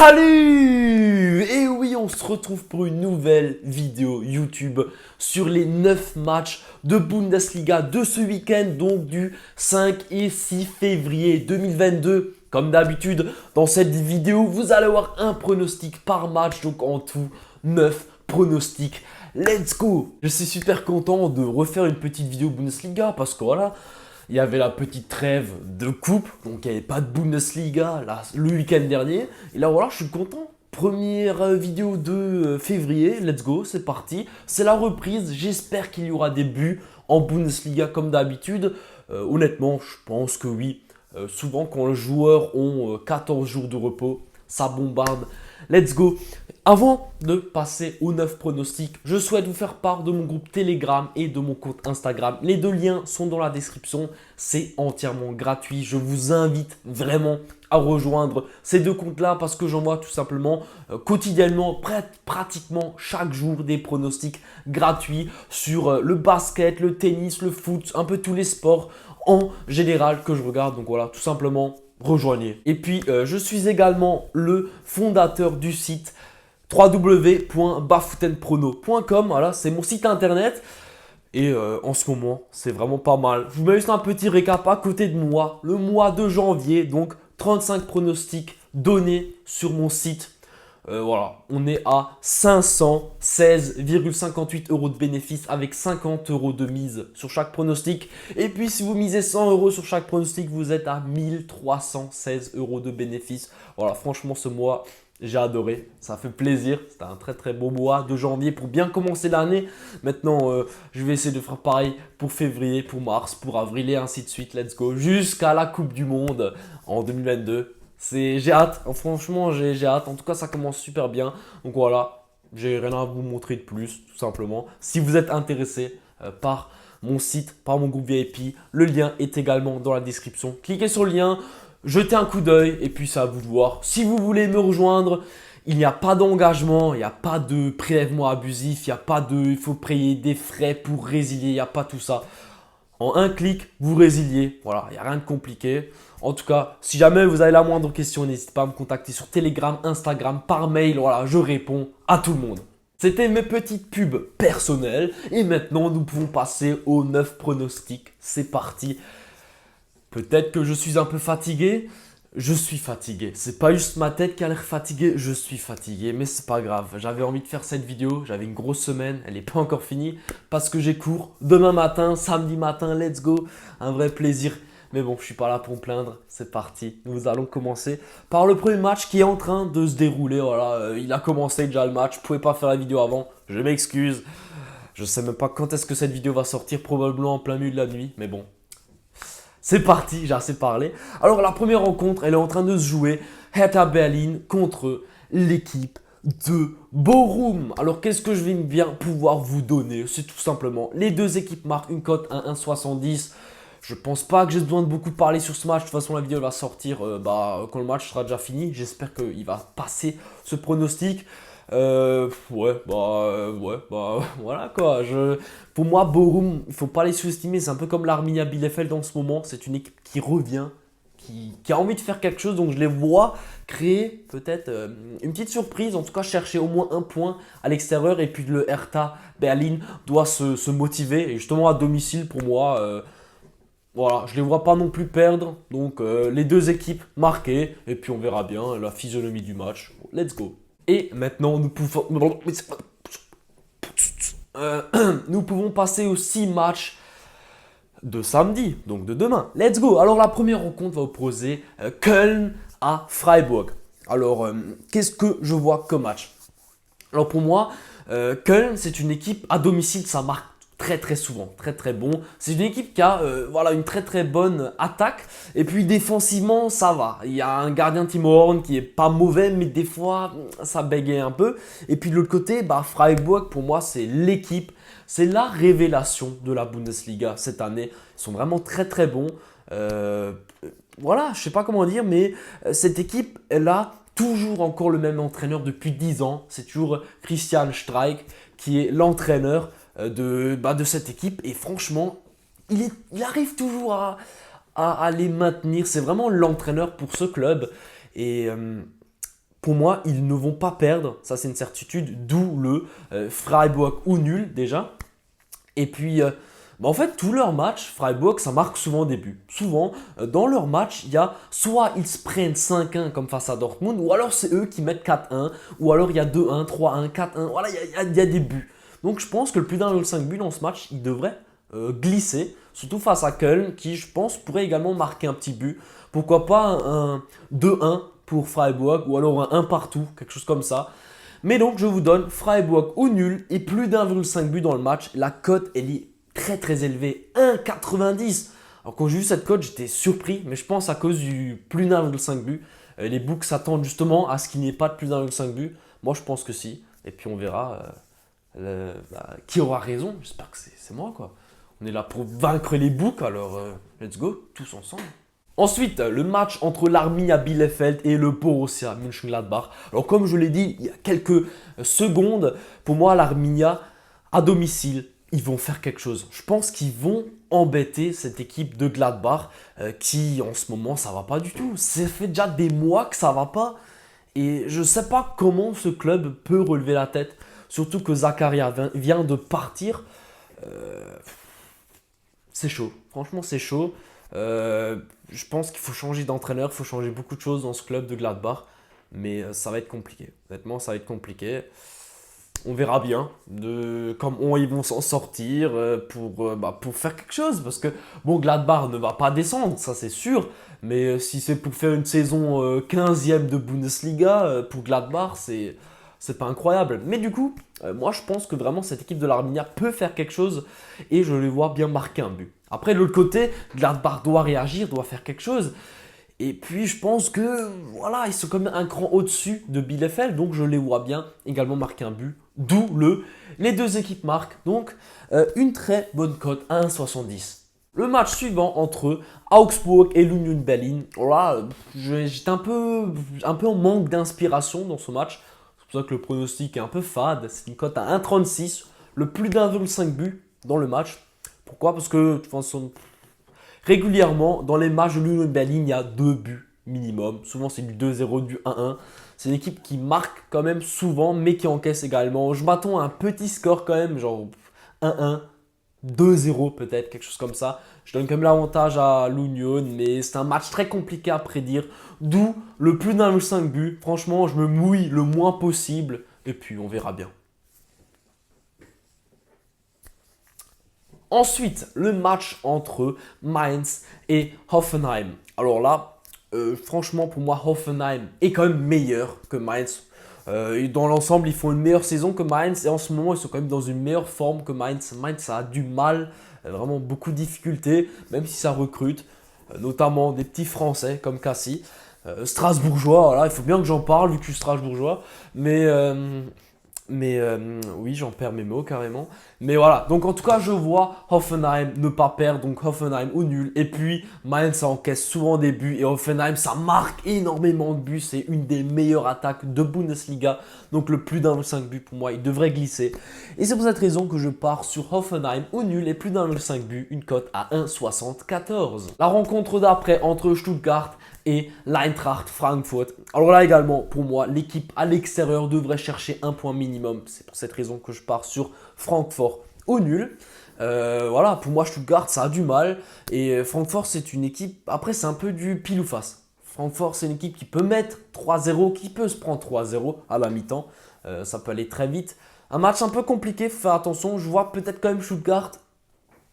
Salut! Et oui, on se retrouve pour une nouvelle vidéo YouTube sur les 9 matchs de Bundesliga de ce week-end, donc du 5 et 6 février 2022. Comme d'habitude, dans cette vidéo, vous allez avoir un pronostic par match, donc en tout 9 pronostics. Let's go! Je suis super content de refaire une petite vidéo Bundesliga parce que voilà, il y avait la petite trêve de coupe, donc il n'y avait pas de Bundesliga là, le week-end dernier. Et là voilà, je suis content. Première vidéo de février, let's go, c'est parti. C'est la reprise, j'espère qu'il y aura des buts en Bundesliga comme d'habitude. Honnêtement, je pense que oui. Souvent quand les joueurs ont 14 jours de repos, ça bombarde. Let's go. Avant de passer aux 9 pronostics, je souhaite vous faire part de mon groupe Telegram et de mon compte Instagram. Les deux liens sont dans la description. C'est entièrement gratuit. Je vous invite vraiment à rejoindre ces deux comptes-là parce que j'envoie tout simplement quotidiennement, pratiquement chaque jour, des pronostics gratuits sur le basket, le tennis, le foot, un peu tous les sports en général que je regarde. Donc voilà, tout simplement, rejoignez. Et puis, je suis également le fondateur du site www.bafoutenprono.com. Voilà, c'est mon site internet. Et en ce moment, c'est vraiment pas mal. Je vous mets juste un petit récap à côté de moi. Le mois de janvier, donc 35 pronostics donnés sur mon site. Voilà, on est à 516,58 € de bénéfice avec 50 € de mise sur chaque pronostic. Et puis si vous misez 100 € sur chaque pronostic, vous êtes à 1316 € de bénéfice. Voilà, franchement ce mois, j'ai adoré, ça fait plaisir. C'était un très très beau mois de janvier pour bien commencer l'année. Maintenant, je vais essayer de faire pareil pour février, pour mars, pour avril et ainsi de suite. Let's go, jusqu'à la Coupe du Monde en 2022. J'ai hâte, franchement j'ai hâte, en tout cas ça commence super bien. Donc voilà, j'ai rien à vous montrer de plus tout simplement. Si vous êtes intéressé par mon site, par mon groupe VIP, le lien est également dans la description. Cliquez sur le lien, jetez un coup d'œil et puis c'est à vous de voir. Si vous voulez me rejoindre, il n'y a pas d'engagement, il n'y a pas de prélèvement abusif, il faut payer des frais pour résilier, il n'y a pas tout ça. En un clic, vous résiliez. Voilà, il n'y a rien de compliqué. En tout cas, si jamais vous avez la moindre question, n'hésitez pas à me contacter sur Telegram, Instagram, par mail. Voilà, je réponds à tout le monde. C'était mes petites pubs personnelles. Et maintenant, nous pouvons passer aux 9 pronostics. C'est parti. Peut-être que je suis un peu fatigué. Je suis fatigué. C'est pas juste ma tête qui a l'air fatiguée, je suis fatigué, mais c'est pas grave. J'avais envie de faire cette vidéo, j'avais une grosse semaine, elle n'est pas encore finie parce que j'ai cours demain matin, samedi matin, let's go. Un vrai plaisir. Mais bon, je suis pas là pour me plaindre, c'est parti. Nous allons commencer par le premier match qui est en train de se dérouler. Voilà, il a commencé déjà le match, je pouvais pas faire la vidéo avant, je m'excuse. Je sais même pas quand est-ce que cette vidéo va sortir, probablement en plein milieu de la nuit, mais bon. C'est parti, j'ai assez parlé. Alors la première rencontre, elle est en train de se jouer. Hertha Berlin contre l'équipe de Bochum. Alors qu'est-ce que je vais bien pouvoir vous donner? C'est tout simplement, les deux équipes marquent une cote à 1,70. Je pense pas que j'ai besoin de beaucoup parler sur ce match. De toute façon, la vidéo va sortir quand le match sera déjà fini. J'espère qu'il va passer ce pronostic. Voilà quoi. Pour moi, Bochum, il ne faut pas les sous-estimer. C'est un peu comme l'Arminia Bielefeld en ce moment. C'est une équipe qui revient, qui a envie de faire quelque chose. Donc je les vois créer peut-être une petite surprise. En tout cas, chercher au moins un point à l'extérieur. Et puis le Hertha Berlin doit se motiver. Et justement à domicile, pour moi, voilà, je ne les vois pas non plus perdre. Donc les deux équipes marquées. Et puis on verra bien la physionomie du match. Let's go. Et maintenant, nous pouvons passer aux 6 matchs de samedi, donc de demain. Let's go. Alors, la première rencontre va opposer Köln à Freiburg. Alors, qu'est-ce que je vois comme match? Alors, pour moi, Köln, c'est une équipe à domicile, ça marque très très souvent, très très bon. C'est une équipe qui a une très très bonne attaque et puis défensivement ça va. Il y a un gardien Timo Horn qui est pas mauvais mais des fois ça bégaye un peu. Et puis de l'autre côté, Freiburg pour moi c'est l'équipe, c'est la révélation de la Bundesliga cette année. Ils sont vraiment très très bons. Voilà, je sais pas comment dire mais cette équipe elle a toujours encore le même entraîneur depuis 10 ans. C'est toujours Christian Streich qui est l'entraîneur de cette équipe et franchement il arrive toujours à les maintenir. C'est vraiment l'entraîneur pour ce club et pour moi, ils ne vont pas perdre, ça c'est une certitude, d'où le Freiburg ou nul déjà. Et puis, en fait, tous leurs matchs, Freiburg, ça marque souvent des buts. Souvent, dans leurs matchs, il y a soit ils se prennent 5-1 comme face à Dortmund, ou alors c'est eux qui mettent 4-1, ou alors il y a 2-1, 3-1, 4-1, voilà, il y a des buts. Donc je pense que le plus d'1,5 but dans ce match, il devrait glisser, surtout face à Köln, qui je pense pourrait également marquer un petit but. Pourquoi pas un 2-1 pour Freiburg, ou alors un 1 partout, quelque chose comme ça. Mais donc je vous donne Freiburg ou nul et plus d'1,5 but dans le match. La cote, elle est très très élevée, 1,90. Alors quand j'ai vu cette cote, j'étais surpris, mais je pense à cause du plus d'1,5 but. Les books s'attendent justement à ce qu'il n'y ait pas de plus d'1,5 but. Moi je pense que si. Et puis on verra qui aura raison. J'espère que c'est moi quoi. On est là pour vaincre les books, alors let's go, tous ensemble. Ensuite, le match entre l'Arminia Bielefeld et le Borussia Mönchengladbach. Alors comme je l'ai dit il y a quelques secondes, pour moi l'Arminia à domicile, ils vont faire quelque chose. Je pense qu'ils vont embêter cette équipe de Gladbach qui en ce moment ça va pas du tout. Ça fait déjà des mois que ça va pas et je sais pas comment ce club peut relever la tête. Surtout que Zakaria vient de partir. C'est chaud, franchement c'est chaud. Je pense qu'il faut changer d'entraîneur, il faut changer beaucoup de choses dans ce club de Gladbach, mais ça va être compliqué. Honnêtement, ça va être compliqué. On verra bien comment ils vont s'en sortir pour faire quelque chose. Parce que, bon, Gladbach ne va pas descendre, ça c'est sûr, mais si c'est pour faire une saison 15e de Bundesliga, pour Gladbach, c'est pas incroyable. Mais du coup, moi je pense que vraiment cette équipe de l'Arminia peut faire quelque chose et je les vois bien marquer un but. Après, de l'autre côté, Gladbach doit réagir, doit faire quelque chose. Et puis, je pense que, voilà, ils sont quand même un cran au-dessus de Bielefeld. Donc, je les vois bien également marquer un but. D'où les deux équipes marquent. Donc, une très bonne cote, 1,70. Le match suivant entre Augsbourg et l'Union Berlin. Voilà, j'étais un peu en manque d'inspiration dans ce match. C'est pour ça que le pronostic est un peu fade. C'est une cote à 1,36. Le plus d'1,5 but dans le match. Pourquoi? Parce que de toute façon, régulièrement, dans les matchs de l'Union Berlin, il y a 2 buts minimum. Souvent, c'est du 2-0, du 1-1. C'est une équipe qui marque quand même souvent, mais qui encaisse également. Je m'attends à un petit score quand même, genre 1-1, 2-0 peut-être, quelque chose comme ça. Je donne quand même l'avantage à l'Union, mais c'est un match très compliqué à prédire. D'où le plus d'1,5 but. Franchement, je me mouille le moins possible. Et puis, on verra bien. Ensuite, le match entre Mainz et Hoffenheim. Alors là, franchement, pour moi, Hoffenheim est quand même meilleur que Mainz. Dans l'ensemble, ils font une meilleure saison que Mainz et en ce moment, ils sont quand même dans une meilleure forme que Mainz. Mainz, ça a du mal, vraiment beaucoup de difficultés, même si ça recrute, notamment des petits Français comme Cassie. Strasbourgeois, voilà, il faut bien que j'en parle vu que je suis Strasbourgeois. Mais oui, j'en perds mes mots carrément. Mais voilà, donc en tout cas, je vois Hoffenheim ne pas perdre, donc Hoffenheim au nul. Et puis, Mainz, ça encaisse souvent des buts. Et Hoffenheim, ça marque énormément de buts. C'est une des meilleures attaques de Bundesliga. Donc le plus d'1,5 but pour moi, il devrait glisser. Et c'est pour cette raison que je pars sur Hoffenheim au nul et plus d'1,5 but, une cote à 1,74. La rencontre d'après entre Stuttgart et l'Eintracht Frankfurt. Alors là également, pour moi, l'équipe à l'extérieur devrait chercher un point minimum. C'est pour cette raison que je pars sur Francfort au nul. Voilà, pour moi, Stuttgart, ça a du mal. Et Francfort, c'est une équipe, après, c'est un peu du pile ou face. Francfort, c'est une équipe qui peut mettre 3-0, qui peut se prendre 3-0 à la mi-temps. Ça peut aller très vite. Un match un peu compliqué, faut faire attention. Je vois peut-être quand même Stuttgart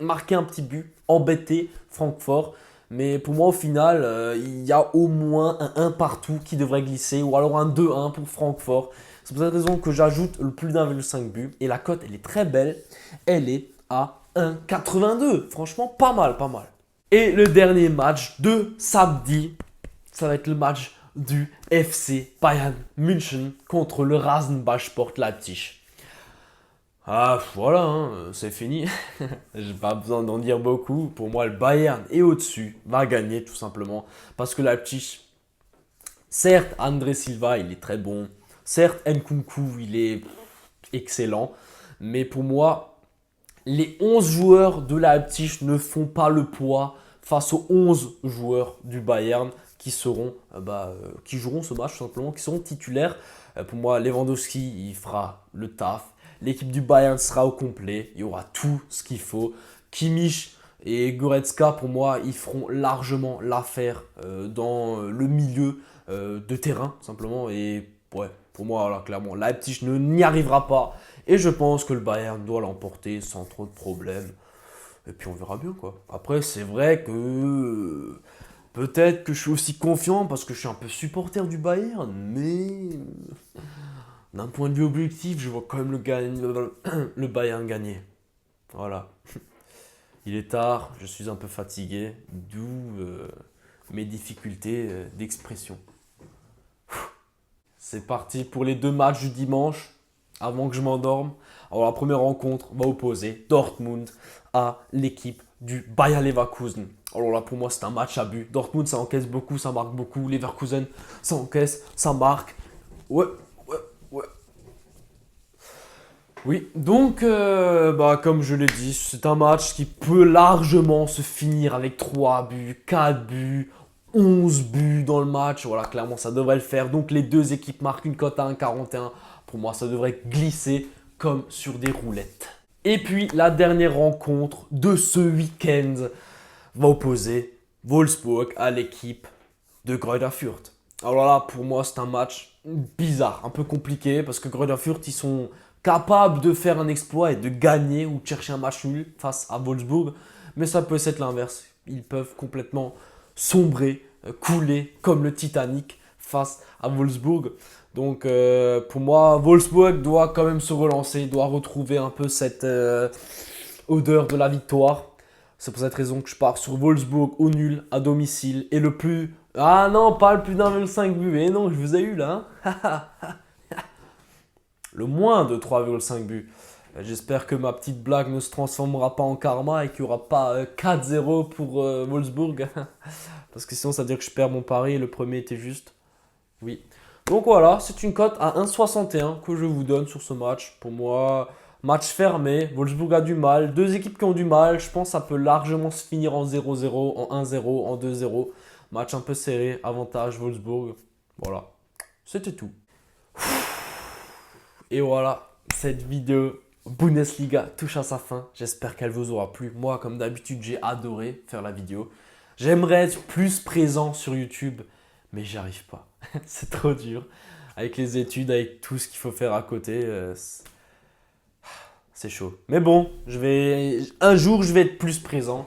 marquer un petit but, embêter Francfort. Mais pour moi, au final, il y a au moins un 1 partout qui devrait glisser ou alors un 2-1 pour Francfort. C'est pour cette raison que j'ajoute le plus d'1,5 but. Et la cote, elle est très belle. Elle est à 1,82. Franchement, pas mal, pas mal. Et le dernier match de samedi, ça va être le match du FC Bayern München contre le Rasenballsport Leipzig. Ah voilà, hein, c'est fini. J'ai pas besoin d'en dire beaucoup. Pour moi, le Bayern est au-dessus, va gagner tout simplement. Parce que Leipzig, certes, André Silva, il est très bon. Certes, Nkunku, il est excellent. Mais pour moi, les 11 joueurs de Leipzig ne font pas le poids face aux 11 joueurs du Bayern. qui seront, qui joueront ce match tout simplement, qui seront titulaires. Pour moi, Lewandowski, il fera le taf. L'équipe du Bayern sera au complet. Il y aura tout ce qu'il faut. Kimmich et Goretzka, pour moi, ils feront largement l'affaire dans le milieu de terrain, tout simplement. Et ouais, pour moi, voilà, clairement, Leipzig n'y arrivera pas. Et je pense que le Bayern doit l'emporter sans trop de problèmes. Et puis on verra bien, quoi. Après, c'est vrai que peut-être que je suis aussi confiant parce que je suis un peu supporter du Bayern, mais d'un point de vue objectif, je vois quand même le Bayern gagner. Voilà. Il est tard, je suis un peu fatigué, d'où mes difficultés d'expression. C'est parti pour les deux matchs du dimanche, avant que je m'endorme. Alors la première rencontre va opposer Dortmund à l'équipe du Bayer Leverkusen. Alors là pour moi c'est un match à but. Dortmund ça encaisse beaucoup, ça marque beaucoup. Leverkusen ça encaisse, ça marque. Ouais. Oui, donc comme je l'ai dit, c'est un match qui peut largement se finir avec 3 buts, 4 buts, 11 buts dans le match. Voilà, clairement ça devrait le faire. Donc les deux équipes marquent une cote à 1,41. Pour moi ça devrait glisser comme sur des roulettes. Et puis la dernière rencontre de ce week-end va opposer Wolfsburg à l'équipe de Greuther Fürth. Alors là, pour moi, c'est un match bizarre, un peu compliqué, parce que Greuther Fürth, ils sont capables de faire un exploit et de gagner ou de chercher un match nul face à Wolfsburg. Mais ça peut être l'inverse. Ils peuvent complètement sombrer, couler comme le Titanic face à Wolfsburg. Donc pour moi, Wolfsburg doit quand même se relancer, doit retrouver un peu cette odeur de la victoire. C'est pour cette raison que je pars sur Wolfsburg au nul à domicile et le plus... Ah non, pas le plus d'1,5 but. Mais non, je vous ai eu là. Hein. Le moins de 3,5 buts. J'espère que ma petite blague ne se transformera pas en karma et qu'il n'y aura pas 4-0 pour Wolfsburg. Parce que sinon, ça veut dire que je perds mon pari et le premier était juste. Oui. Donc voilà, c'est une cote à 1,61 que je vous donne sur ce match. Pour moi, match fermé. Wolfsburg a du mal. Deux équipes qui ont du mal. Je pense que ça peut largement se finir en 0-0, en 1-0, en 2-0. Match un peu serré. Avantage Wolfsburg. Voilà. C'était tout. Et voilà, cette vidéo Bundesliga touche à sa fin. J'espère qu'elle vous aura plu. Moi, comme d'habitude, j'ai adoré faire la vidéo. J'aimerais être plus présent sur YouTube, mais j'y arrive pas. C'est trop dur. Avec les études, avec tout ce qu'il faut faire à côté, c'est chaud. Mais bon, un jour, je vais être plus présent.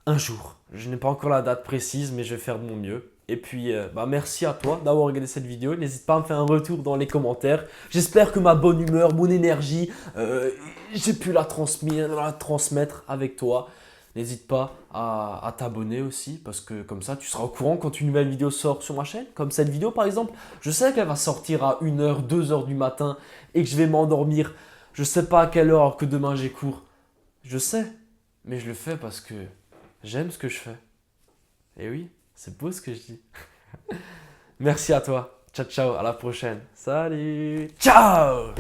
Un jour. Je n'ai pas encore la date précise, mais je vais faire de mon mieux. Et puis, merci à toi d'avoir regardé cette vidéo. N'hésite pas à me faire un retour dans les commentaires. J'espère que ma bonne humeur, mon énergie, j'ai pu la transmettre avec toi. N'hésite pas à t'abonner aussi, parce que comme ça, tu seras au courant quand une nouvelle vidéo sort sur ma chaîne. Comme cette vidéo, par exemple, je sais qu'elle va sortir à 1h, 2h du matin et que je vais m'endormir. Je sais pas à quelle heure alors que demain j'ai cours. Je sais, mais je le fais parce que j'aime ce que je fais. Et oui. C'est beau ce que je dis. Merci à toi. Ciao, ciao. À la prochaine. Salut. Ciao.